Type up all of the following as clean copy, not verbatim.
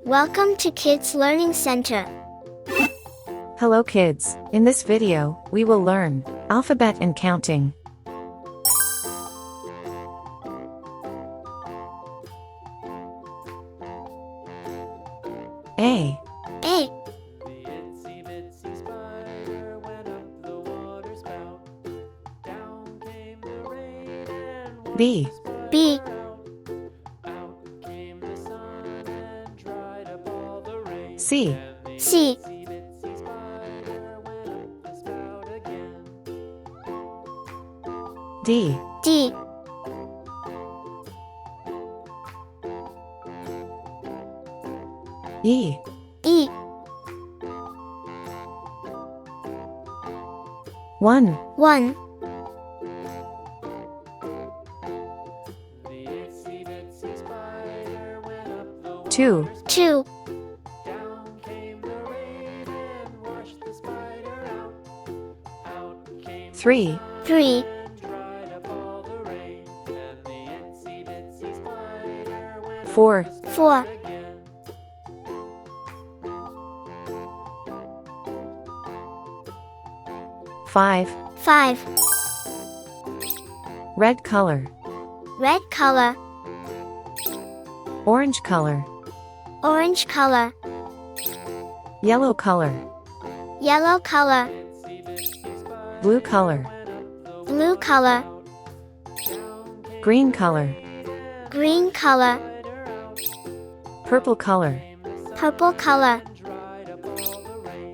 Welcome to Kids Learning Center. Hello kids, in this video, we will learn alphabet and counting. A. A. B. B. C. C. D. D. E. E. 1. 1. 2. 2. 3. 3. 4. 4. 5. 5. Red color. Red color. Orange color. Orange color. Yellow color. Yellow color. Blue color. Blue color. Green color. Green color. Purple color. Purple color.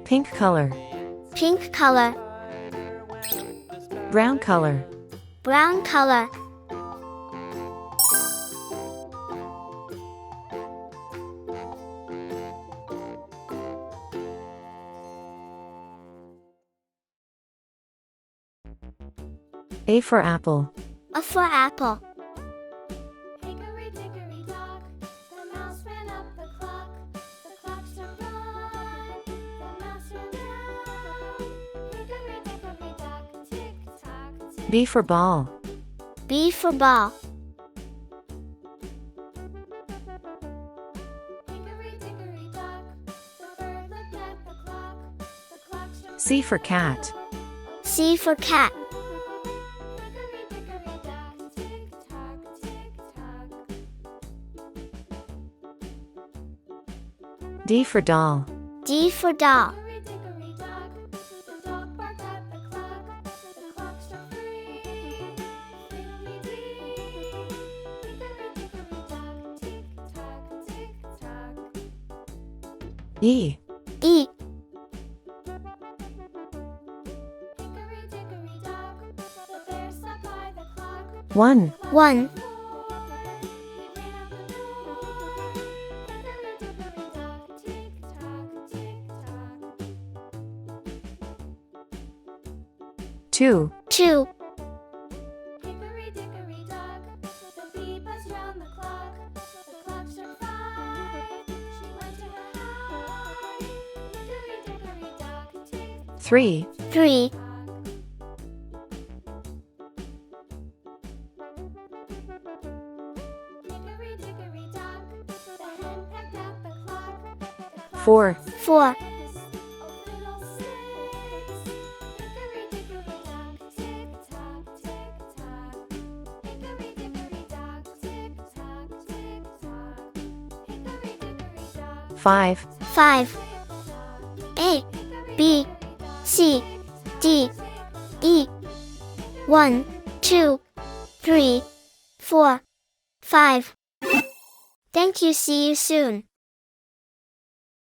Pink color. Pink color. Brown color. Brown color. A for apple. A for apple. Hickory-dickory-dock, the mouse ran up the clock. The clock struck one, the mouse ran down. Hickory-dickory-dock, tick-tock, tick. B for ball. B for ball. Hickory-dickory-dock, the bird looked at the clock. The clock struck C for cat. C for cat. hickory-dickory-dock, tick-tock, tick-tock. D for doll. D for doll. Hickory-dickory-dock, the dog barked at the clock. The clock struck 3. Fiddly-dee. Hickory-dickory-dock, tick-tock, tick-tock. E. E. Hickory-dickory-dock, the bear sat by the clock. 1. 1. He ran out the door. Hickory-dickory-dock, tick-tock, tick-tock. 2. 2. Hickory-dickory-dock, the bee buzzed round the clock. The clock struck 5. She went to her hive. Hickory-dickory-dock, tick-tock. 3. 3. Hickory-dickory-dock, the hen pecked at the clock. The clock 4. 4. Oh, fiddlesticks. Hickory-dickory-dock, tick-tock, tick-tock. Hickory-dickory-dock, tick-tock, tick-tock. Hickory-dickory-dock, 5. 5. A. B. C. D. E. 1, 2, 3, 4, 5. Thank you. See you soon.